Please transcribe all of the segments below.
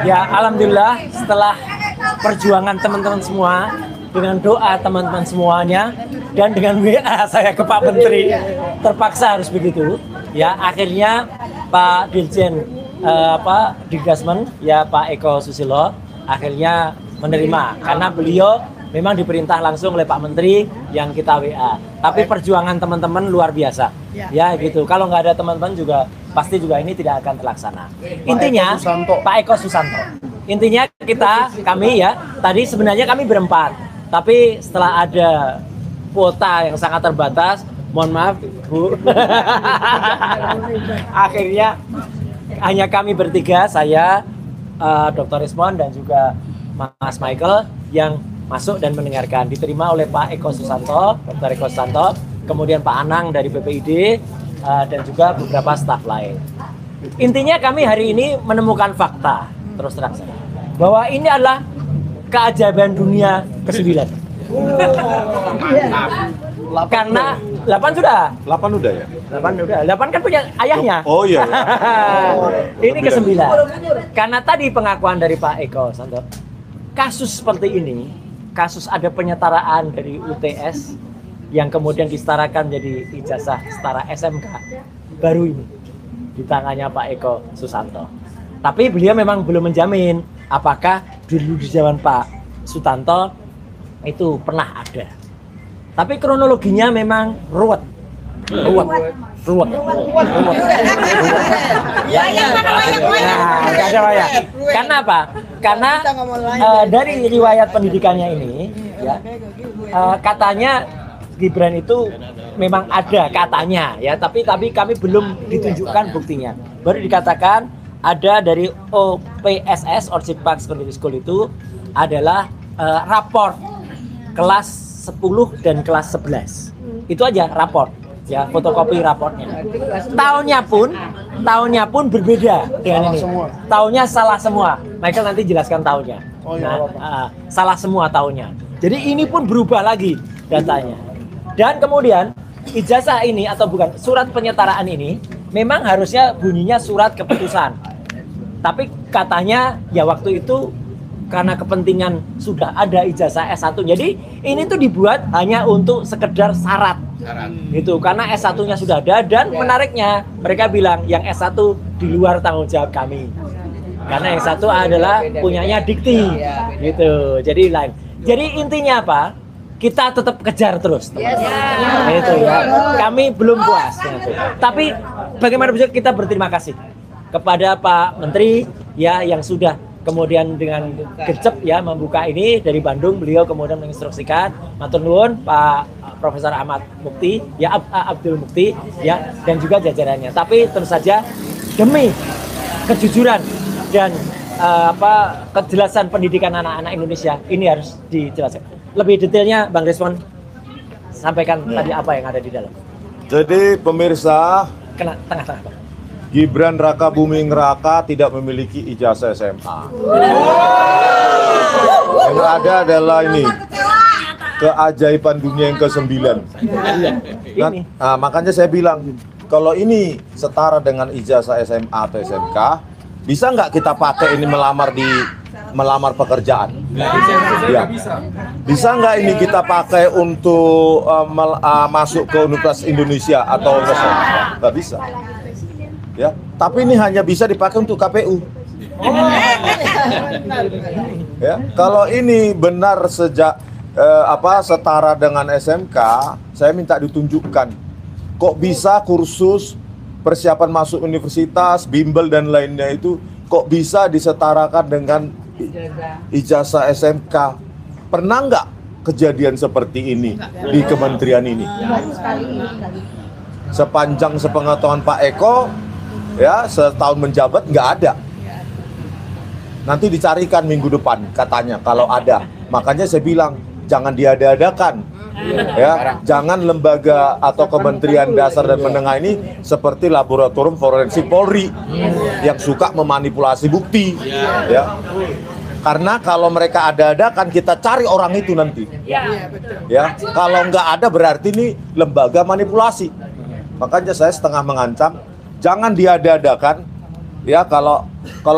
Ya, alhamdulillah setelah perjuangan teman-teman semua, dengan doa teman-teman semuanya, dan dengan WA saya ke Pak Menteri, terpaksa harus begitu. Ya, akhirnya Pak Dirjen Dirgasmen, ya Pak Eko Susilo, akhirnya menerima karena beliau memang diperintah langsung oleh Pak Menteri yang kita WA. Tapi perjuangan teman-teman luar biasa. Ya gitu. Kalau nggak ada teman-teman juga pasti juga ini tidak akan terlaksana. Intinya Pak Eko Susanto. Intinya kami ya, tadi sebenarnya kami berempat. Tapi setelah ada kuota yang sangat terbatas, mohon maaf Bu. Akhirnya hanya kami bertiga, saya, Dr. Rismon dan juga Mas Michael yang masuk dan mendengarkan. Diterima oleh Pak Eko Susanto, Dr. Eko Susanto, kemudian Pak Anang dari BPID, dan juga beberapa staf lain. Intinya kami hari ini menemukan fakta, terus terang saja, bahwa ini adalah keajaiban dunia ke-9. Karena 8 sudah. 8 udah ya? 8 udah. 8 kan punya ayahnya. Oh iya. Ini ke-9. Karena tadi pengakuan dari Pak Eko Susanto, kasus seperti ini, kasus ada penyetaraan dari UTS yang kemudian disetarakan jadi ijazah setara SMK, baru ini di tangannya Pak Eko Susanto. Tapi beliau memang belum menjamin apakah dulu di zaman Pak Sutanto itu pernah ada. Tapi kronologinya memang ruwet. Nggak ada wayang. Karena apa? Karena dari riwayat pendidikannya ini, ya, katanya Gibran itu memang ada katanya, ya. Tapi kami belum ditunjukkan buktinya. Baru dikatakan ada dari OPSS, Orchid Park Secondary School itu adalah raport kelas 10 dan kelas 11. Itu aja raport. Ya, fotokopi raportnya. Tahunnya pun berbeda dengan ini. Tahunnya salah semua. Michael nanti jelaskan tahunnya. Salah semua tahunnya. Jadi ini pun berubah lagi datanya. Dan kemudian ijazah ini atau bukan surat penyetaraan ini memang harusnya bunyinya surat keputusan. Tapi katanya ya waktu itu karena kepentingan sudah ada ijazah S1. Jadi ini tuh dibuat hanya untuk sekedar syarat. Gitu. Karena S1-nya sudah ada dan menariknya mereka bilang yang S1 di luar tanggung jawab kami. Karena yang satu adalah punyanya Dikti. Gitu. Jadi lain. Jadi intinya apa? Kita tetap kejar terus. Itu ya. Kami belum puas. Gitu. Tapi bagaimana bisa kita berterima kasih kepada Pak Menteri ya yang sudah kemudian dengan gercep ya membuka ini dari Bandung, beliau kemudian menginstruksikan matur nuwun Pak Profesor Ahmad Mukti ya Abdul Mukti ya dan juga jajarannya. Tapi tentu saja demi kejujuran dan kejelasan pendidikan anak-anak Indonesia ini harus dijelaskan. Lebih detailnya Bang Rismon sampaikan tadi apa yang ada di dalam. Jadi pemirsa, kena tengah-tengah. Gibran Raka Buming Raka tidak memiliki ijazah SMA. Yang ada adalah ini keajaiban dunia yang ke-9. Nah, makanya saya bilang kalau ini setara dengan ijazah SMA atau SMK, bisa nggak kita pakai ini melamar pekerjaan? Ya. Bisa nggak ini kita pakai untuk masuk ke Universitas Indonesia atau nggak bisa? Ya, tapi ini hanya bisa dipakai untuk KPU. Ya, kalau ini benar setara dengan SMK, saya minta ditunjukkan. Kok bisa kursus persiapan masuk universitas, bimbel dan lainnya itu kok bisa disetarakan dengan ijazah SMK? Pernah nggak kejadian seperti ini di kementerian ini? Sepanjang sepengetahuan Pak Eko, ya setahun menjabat nggak ada. Nanti dicarikan minggu depan katanya kalau ada. Makanya saya bilang jangan diada-adakan. Ya, jangan lembaga atau Kementerian Dasar dan Menengah ini seperti laboratorium forensik Polri yang suka memanipulasi bukti. Ya. Karena kalau mereka ada-adakan kita cari orang itu nanti. Ya, kalau nggak ada berarti ini lembaga manipulasi. Makanya saya setengah mengancam jangan diada-adakan ya kalau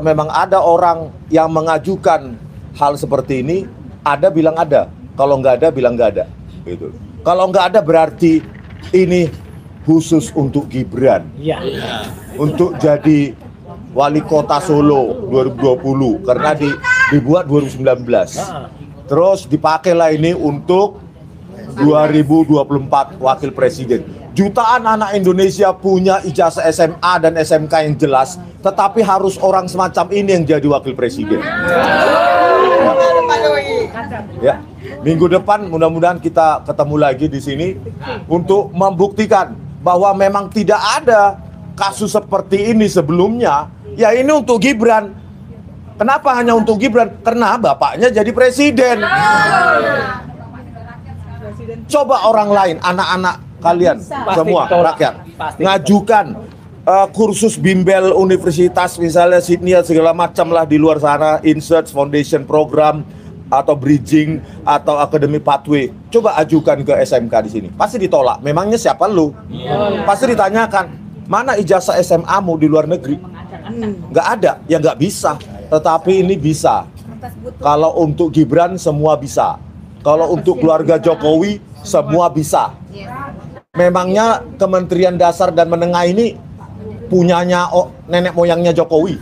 memang ada orang yang mengajukan hal seperti ini, ada bilang ada, kalau nggak ada bilang nggak ada, gitu. Kalau nggak ada berarti ini khusus untuk Gibran, untuk jadi wali kota Solo 2020 karena dibuat 2019, terus dipakailah ini untuk 2024 wakil presiden. Jutaan anak Indonesia punya ijazah SMA dan SMK yang jelas, tetapi harus orang semacam ini yang jadi wakil presiden. Ya, minggu depan mudah-mudahan kita ketemu lagi di sini untuk membuktikan bahwa memang tidak ada kasus seperti ini sebelumnya. Ya ini untuk Gibran. Kenapa hanya untuk Gibran? Karena bapaknya jadi presiden. Coba orang lain, anak-anak kalian semua rakyat ngajukan kursus bimbel universitas misalnya Sydney segala macam lah di luar sana, Insert Foundation Program atau Bridging atau Academy Pathway, coba ajukan ke SMK di sini, pasti ditolak. Memangnya siapa lu? Pasti ditanyakan, mana ijazah SMA-mu di luar negeri? Nggak ada, ya nggak bisa. Tetapi ini bisa. Kalau untuk Gibran semua bisa. Kalau untuk keluarga Jokowi semua bisa. Memangnya Kementerian Dasar dan Menengah ini punyanya nenek moyangnya Jokowi.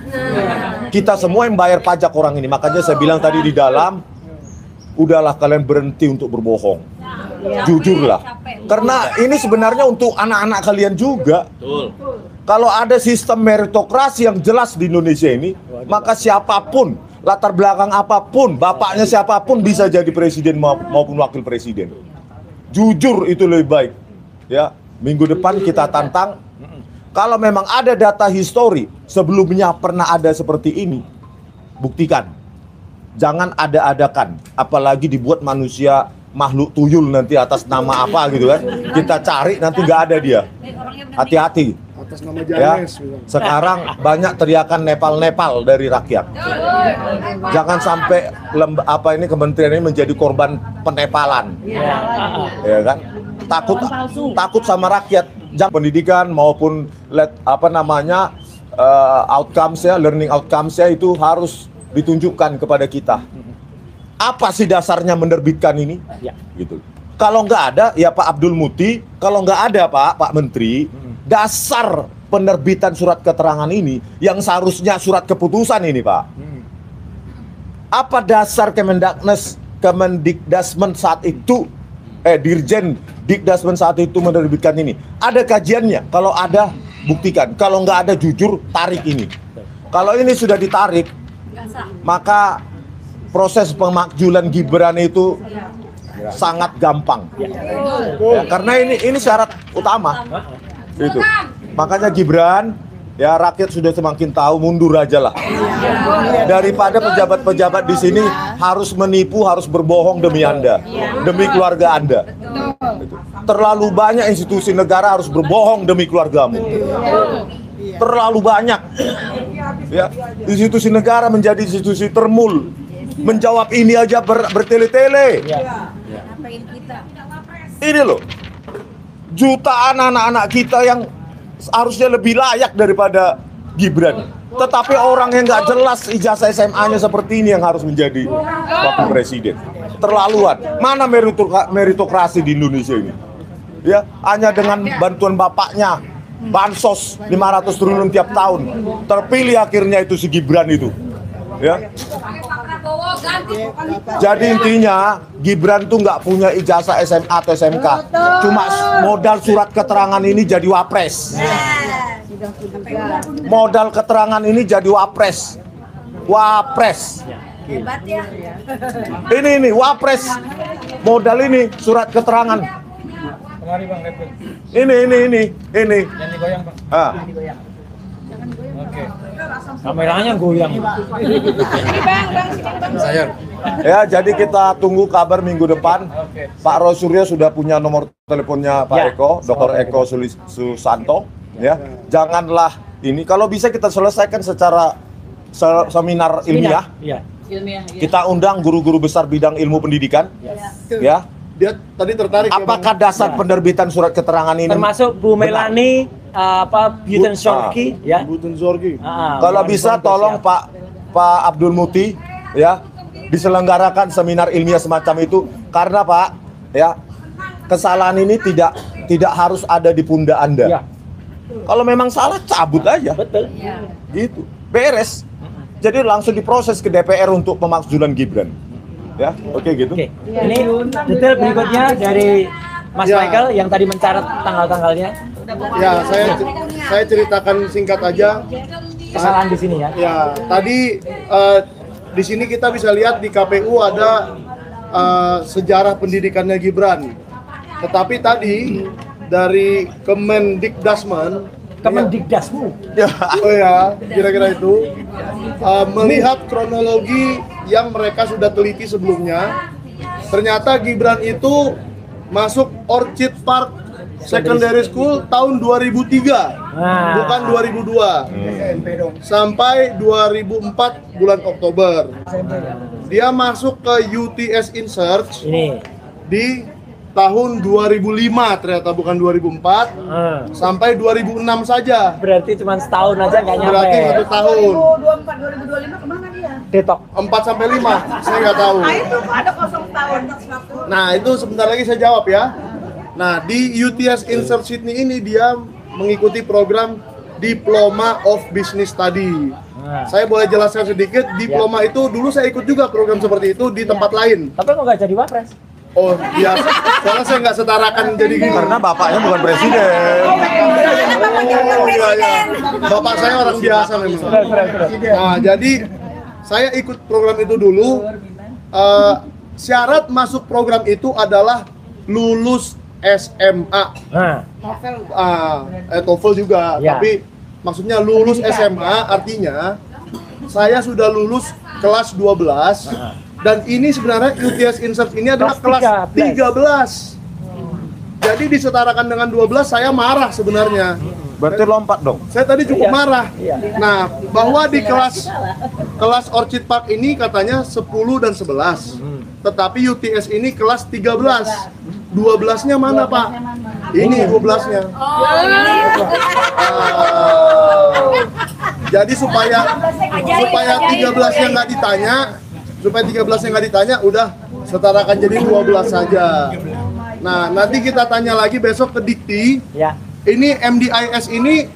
Kita semua yang bayar pajak orang ini. Makanya saya bilang tadi di dalam, udahlah kalian berhenti untuk berbohong. Jujurlah. Karena ini sebenarnya untuk anak-anak kalian juga. Kalau ada sistem meritokrasi yang jelas di Indonesia ini, maka siapapun, latar belakang apapun, bapaknya siapapun bisa jadi presiden maupun wakil presiden. Jujur itu lebih baik. Ya, minggu depan kita tantang. Kalau memang ada data histori sebelumnya pernah ada seperti ini, buktikan. Jangan ada-adakan, apalagi dibuat manusia makhluk tuyul nanti atas nama apa gitu kan. Kita cari nanti nggak ada dia. Hati-hati. Atas nama Ya, Janes. sekarang banyak teriakan Nepal-Nepal dari rakyat. Jangan sampai ini kementerian ini menjadi korban penepalan. Ya kan? Takut sama rakyat. Jangan pendidikan maupun outcomes-nya, learning outcomes-nya itu harus ditunjukkan kepada kita. Apa sih dasarnya menerbitkan ini? Gitu. Kalau nggak ada, ya Pak Abdul Muti. Kalau nggak ada Pak Menteri, dasar penerbitan surat keterangan ini yang seharusnya surat keputusan ini Pak. Apa dasar Kemendikdasmen saat itu, Dirjen Dikdasmen saat itu menerbitkan ini? Ada kajiannya. Kalau ada, buktikan. Kalau nggak ada, jujur, tarik ini. Kalau ini sudah ditarik, maka proses pemakjulan Gibran itu sangat gampang. Ya, karena ini syarat utama. Itu. Makanya Gibran, ya rakyat sudah semakin tahu, mundur aja lah. Daripada pejabat-pejabat di sini harus menipu, harus berbohong demi Anda, demi keluarga Anda. Itu. Terlalu banyak institusi negara harus berbohong demi keluargamu. Terlalu banyak. Ya, institusi negara menjadi institusi termul. Menjawab ini aja bertele-tele. Ini loh, jutaan anak-anak kita yang harusnya lebih layak daripada Gibran. Tetapi orang yang nggak jelas ijazah SMA-nya seperti ini yang harus menjadi wakil presiden. Terlaluan. Mana meritokrasi di Indonesia ini? Ya, hanya dengan bantuan bapaknya, bansos 500 triliun tiap tahun, terpilih akhirnya itu si Gibran itu. Ya. Jadi intinya Gibran tuh nggak punya ijazah SMA atau SMK, cuma modal surat keterangan ini jadi wapres. Modal keterangan ini jadi wapres. Hebat ya. Ini wapres. Modal ini surat keterangan. Kemari Bang, Repot. Ini. Yang digoyang Bang. Oke. Kameranya goyang. Sayur. Ya, jadi kita tunggu kabar minggu depan. Pak Rosuryo sudah punya nomor teleponnya Pak Eko, Dr. Eko Susanto. Ya, janganlah ini. Kalau bisa kita selesaikan secara seminar ilmiah. Kita undang guru-guru besar bidang ilmu pendidikan. Ya. Dia tadi tertarik. Apakah dasar penerbitan surat keterangan ini? Termasuk Bu Melani Buten Zorgi ya. Buten Zorgi. Kalau bisa tolong Pak Abdul Muti ya diselenggarakan seminar ilmiah semacam itu karena Pak ya kesalahan ini tidak harus ada di pundak Anda. Ya. Kalau memang salah cabut aja. Betul. Gitu. Beres. Jadi langsung diproses ke DPR untuk pemakzulan Gibran. Ya, oke gitu. Oke. Ini detail berikutnya dari Mas Michael yang tadi mencatat tanggal-tanggalnya. Ya, saya ceritakan singkat aja. Kesalahan di sini ya. Ya, tadi di sini kita bisa lihat di KPU ada sejarah pendidikannya Gibran. Tetapi tadi dari Kemendikdasmen, Kemendikdasmu. oh ya, kira-kira itu melihat kronologi yang mereka sudah teliti sebelumnya, ternyata Gibran itu masuk Orchid Park Secondary School tahun 2003, bukan 2002, sampai 2004 bulan Oktober. Dia masuk ke UTS Insearch Ini. di tahun 2005, ternyata bukan 2004, sampai 2006 saja. Berarti cuma setahun aja nggak nyampe. Berarti 1 tahun. 2024 2025 kemana dia? Detok. 4 sampai 5, saya nggak tahu. Nah itu ada kosong tahun. Nah, itu sebentar lagi saya jawab ya. Nah, di UTS Insearch Sydney ini dia mengikuti program Diploma of Business Study. Saya boleh jelaskan sedikit, diploma itu dulu saya ikut juga program seperti itu di tempat lain. Tapi kok nggak jadi wapres? Oh, biasa. Soalnya saya nggak setarakan jadi gini. Karena bapaknya bukan presiden. Oh, iya, iya. Bapak saya orang biasa memang. Nah, jadi saya ikut program itu dulu. Syarat masuk program itu adalah lulus SMA. TOEFL juga, Ya. tapi maksudnya lulus SMA artinya saya sudah lulus kelas 12 dan ini sebenarnya UTS Insearch ini adalah kelas 13. Jadi disetarakan dengan 12 saya marah sebenarnya. Berarti lompat dong. Saya tadi cukup marah. Iya. Nah, bahwa di kelas Orchid Park ini katanya 10 dan 11. Tetapi UTS ini kelas 13. 12-nya mana, Pak? Ini 12-nya. Jadi supaya 13-nya nggak ditanya, udah setarakan jadi 12 saja. Nah, nanti kita tanya lagi besok ke Dikti. Ya. Ini MDIS ini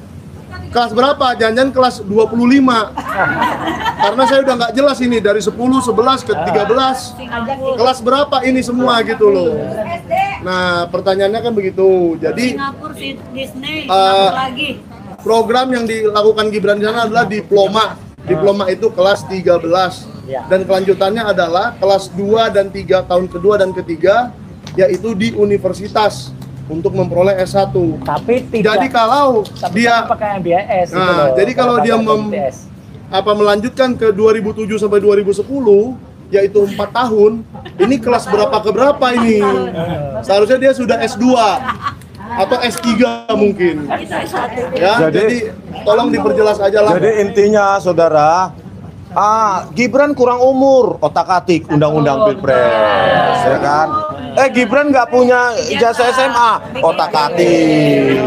kelas berapa? Jangan-jangan kelas 25. Karena saya udah nggak jelas ini dari 10, 11 ke 13. Kelas berapa ini semua gitu loh. Nah, pertanyaannya kan begitu. Jadi Singapura, Disney, lagi. program yang dilakukan Gibran di sana adalah diploma. Diploma itu kelas 13. Dan kelanjutannya adalah kelas 2 dan 3, tahun kedua dan ketiga, yaitu di universitas untuk memperoleh S1. Tapi tidak. Jadi kalau dia pakai MBIS gitu nah, loh. jadi kalau dia melanjutkan ke 2007 sampai 2010, yaitu 4 tahun, ini kelas berapa ke berapa ini? Seharusnya dia sudah S2 atau S3 mungkin. Ya, jadi tolong diperjelas aja lah. Jadi intinya saudara, Gibran kurang umur, otak-atik undang-undang Pilpres, ya kan? Gibran nggak punya ijazah SMA, otak-atik,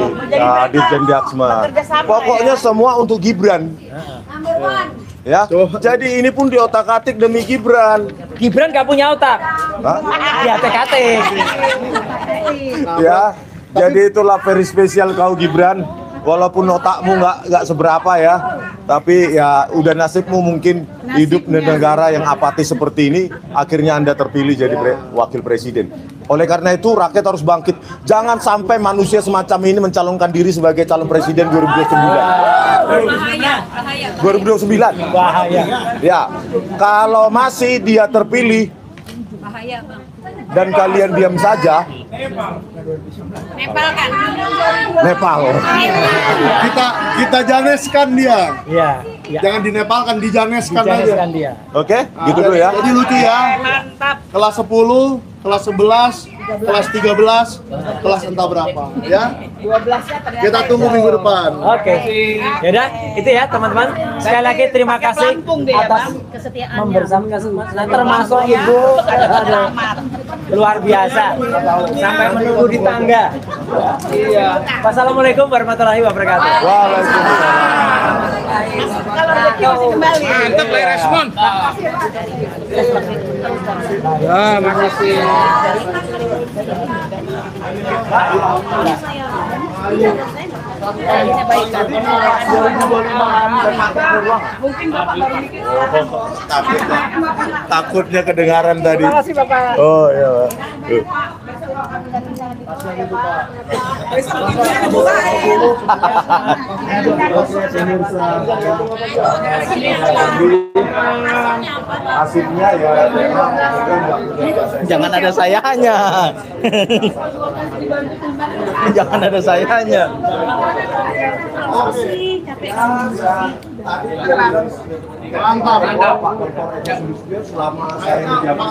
Ditjen Diaksman. Pokoknya semua untuk Gibran. Ya, jadi ini pun diotak-atik demi Gibran. Gibran nggak punya otak. Dia atik-atik. Ya, jadi itulah very spesial kau Gibran. Walaupun otakmu nggak seberapa ya, tapi ya udah nasibmu mungkin hidup di negara yang apatis seperti ini. Akhirnya Anda terpilih jadi wakil presiden. Oleh karena itu rakyat harus bangkit. Jangan sampai manusia semacam ini mencalonkan diri sebagai calon presiden 2029. 2029. Bahaya. Ya, kalau masih dia terpilih Bahaya, Bang. dan kalian diam saja, Nepal kan? Nepal. Kita janeskan dia. Iya. Ya. Jangan dinepalkan, dijaneskan aja. Dijelaskan dia. Oke, gitu dulu ya. Jadi lucu ya. Mantap. Kelas 10, kelas 11, kelas 13, kelas entah berapa ya. 12-nya ternyata. Kita tunggu minggu depan. Oke. Yaudah, itu ya teman-teman. Sekali lagi terima kasih Lampung deh ya, atas Bang. Kesetiaannya. membersamkan nah, termasuk Ibu aduh, luar biasa sampai menunggu di tangga. Iya. Wassalamualaikum warahmatullahi wabarakatuh. Waalaikumsalam. Kalau rezeki masih kembali. Mantap lah respon. Ya, makasih. Mungkin Bapak baru mikir. Takutnya kedengaran tadi. Terima kasih Bapak. Oh iya, Pak. Asinnya ya. Jangan ada sayanya. Jangan ada sayanya. Mantap. Selama saya menjabat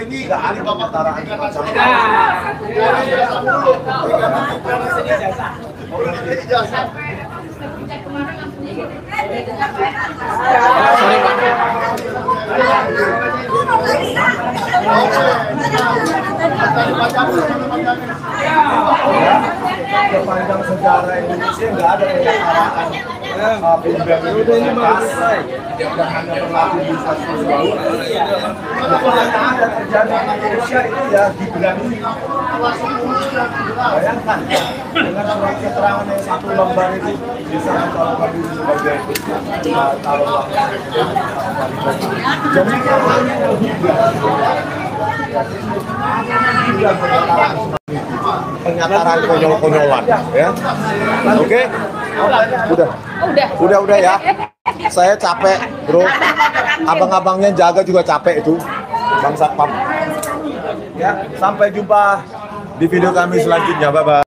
ini nggak ada pemataran macam sepanjang sejarah Indonesia nggak ada pembayaran yang hanya berlaku di satu laut. Kalau yang ada terjadi di Indonesia itu ya Gibran ini. Bayangkan dengan surat keterangan yang satu lembar itu bisa mencalonkan diri sebagai calon wakil. Jadi pernyataan konyol-konyolan ya. Oke? Udah ya. Saya capek, Bro. Abang-abangnya jaga juga capek itu. Bang Satpam. Ya, sampai jumpa di video kami selanjutnya. Bye bye.